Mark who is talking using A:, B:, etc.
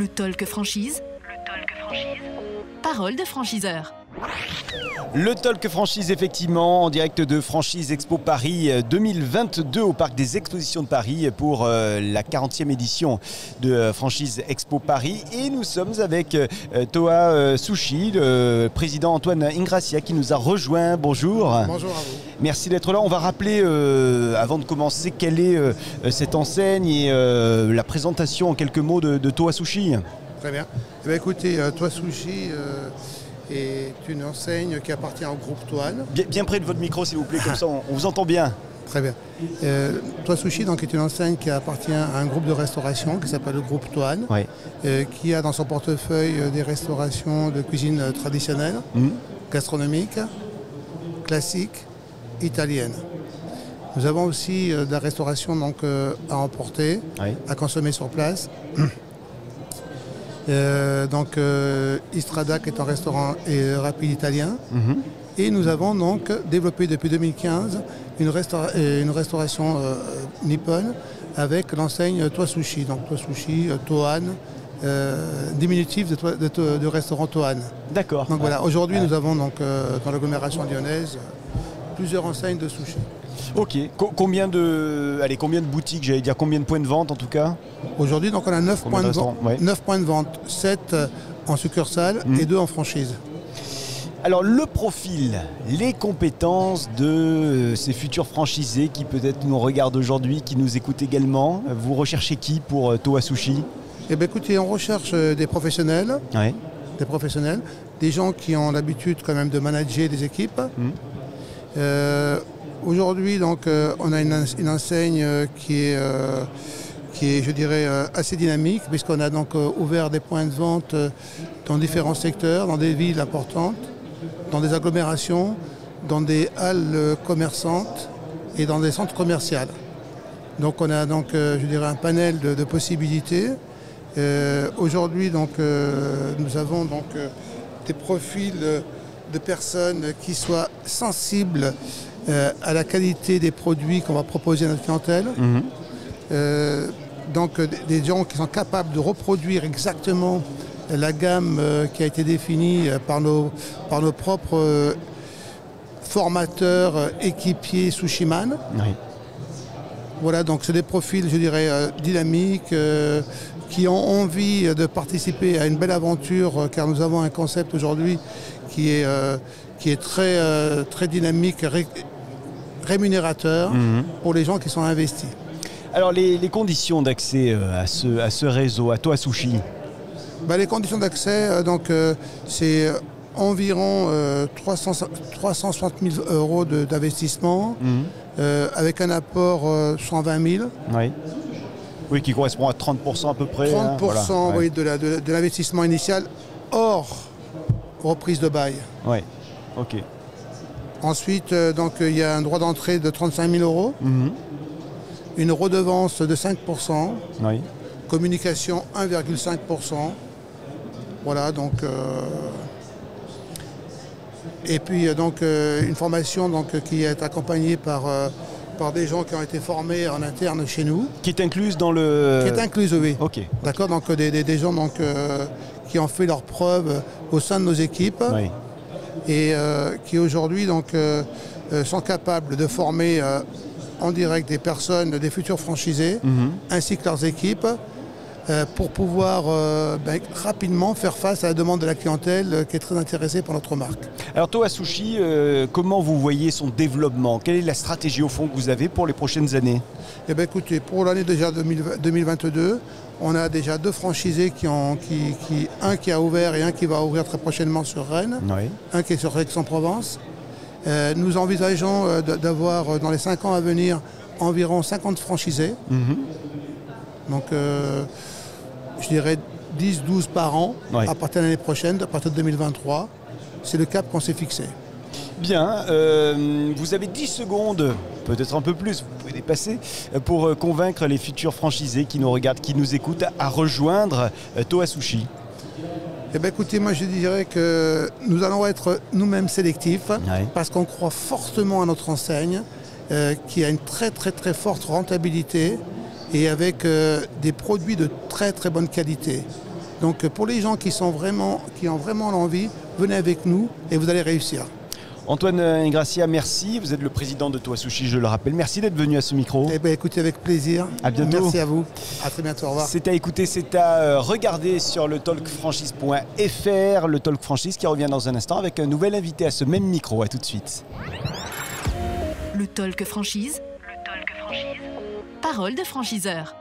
A: Le Talk Franchise. Parole de franchiseur.
B: Le Talk Franchise, effectivement, en direct de Franchise Expo Paris 2022 au Parc des Expositions de Paris pour la 40e édition de Franchise Expo Paris. Et nous sommes avec Toa Sushi, le président Antoine Ingracia qui nous a rejoint. Bonjour.
C: Bonjour à vous.
B: Merci d'être là. On va rappeler, avant de commencer, quelle est cette enseigne et la présentation en quelques mots de Toa Sushi.
C: Très bien. Eh bien, écoutez, Toa Sushi est une enseigne qui appartient au groupe Toan.
B: Bien près de votre micro, s'il vous plaît, comme ça on vous entend bien.
C: Très bien. Toa Sushi donc, est une enseigne qui appartient à un groupe de restauration qui s'appelle le groupe Toan,
B: Ouais.
C: qui a dans son portefeuille des restaurations de cuisine traditionnelle, gastronomique, classique, italienne. Nous avons aussi de la restauration donc, à emporter,
B: Ouais.
C: à consommer sur place. Istrada qui est un restaurant rapide italien. Et nous avons donc développé depuis 2015 une restauration nippone avec l'enseigne Toa Sushi. Donc Toa Sushi, Toan, diminutif de restaurant Toan.
B: D'accord.
C: Donc voilà, aujourd'hui nous avons donc, dans l'agglomération lyonnaise plusieurs enseignes de sushi.
B: Ok. Combien de boutiques, j'allais dire, combien de points de vente en tout cas?
C: Aujourd'hui donc on a 9
B: Combien
C: points
B: de
C: de vente,
B: restaurants? Ouais.
C: 9 points de vente, 7 en succursale et 2 en franchise.
B: Alors le profil, les compétences de ces futurs franchisés qui peut-être nous regardent aujourd'hui, qui nous écoutent également, vous recherchez qui pour Toa Sushi?
C: Eh bien écoutez, on recherche des professionnels,
B: Ouais.
C: des gens qui ont l'habitude quand même de manager des équipes. Aujourd'hui, donc, on a une enseigne qui est, je dirais, assez dynamique, puisqu'on a donc ouvert des points de vente dans différents secteurs, dans des villes importantes, dans des agglomérations, dans des halles commerçantes et dans des centres commerciaux. Donc, on a donc, je dirais, un panel de possibilités. Aujourd'hui, donc, nous avons donc des profils de personnes qui soient sensibles à la qualité des produits qu'on va proposer à notre clientèle. Donc des gens qui sont capables de reproduire exactement la gamme qui a été définie par nos propres formateurs, équipiers Sushiman.
B: Oui.
C: Voilà, donc c'est des profils, je dirais, dynamiques, qui ont envie de participer à une belle aventure, car nous avons un concept aujourd'hui qui est très dynamique, rémunérateur pour les gens qui sont investis.
B: Alors les conditions d'accès à ce réseau, à Toa Sushi?
C: Les conditions d'accès, c'est environ 360 000 euros d'investissement, avec un apport 120 000.
B: Oui. Oui, qui correspond à 30% à peu près.
C: 30%
B: hein, voilà.
C: oui, de l'investissement initial hors reprise de bail.
B: Oui, ok.
C: Ensuite, il y a un droit d'entrée de 35 000 euros, une redevance de 5%,
B: Oui.
C: communication 1,5%. Voilà, donc. Et puis, une formation qui est accompagnée par des gens qui ont été formés en interne chez nous.
B: Qui est incluse dans le...
C: Qui est incluse, oui.
B: Ok.
C: D'accord, donc des gens qui ont fait leurs preuves au sein de nos équipes.
B: Oui.
C: Et qui aujourd'hui sont capables de former en direct des personnes, des futurs franchisés, ainsi que leurs équipes, pour pouvoir rapidement faire face à la demande de la clientèle qui est très intéressée par notre marque.
B: Alors Toa Sushi, comment vous voyez son développement? Quelle est la stratégie au fond que vous avez pour les prochaines années?
C: Eh bien écoutez, pour l'année déjà 2022, on a déjà 2 franchisés un qui a ouvert et un qui va ouvrir très prochainement sur Rennes,
B: Oui.
C: un qui est sur Aix-en-Provence. Nous envisageons d'avoir dans les 5 ans à venir environ 50 franchisés. Donc je dirais 10-12 par an,
B: Oui.
C: à partir de l'année prochaine, à partir de 2023. C'est le cap qu'on s'est fixé.
B: Bien, vous avez 10 secondes, peut-être un peu plus, vous pouvez dépasser, pour convaincre les futurs franchisés qui nous regardent, qui nous écoutent, à rejoindre Toa Sushi.
C: Eh bien, écoutez, moi je dirais que nous allons être nous-mêmes sélectifs,
B: Ouais.
C: parce qu'on croit fortement à notre enseigne, qui a une très forte rentabilité et avec des produits de très bonne qualité. Donc pour les gens qui ont vraiment l'envie, venez avec nous et vous allez réussir.
B: Antoine Ingracia, merci. Vous êtes le président de Towa Sushi, je le rappelle. Merci d'être venu à ce micro.
C: Eh bien, écoutez, avec plaisir.
B: À bientôt.
C: Merci à vous. À très bientôt. Au revoir.
B: C'est à écouter, c'est à regarder sur le talkfranchise.fr. Le Talk Franchise qui revient dans un instant avec un nouvel invité à ce même micro. À tout de suite.
A: Le Talk Franchise. Parole de franchiseur.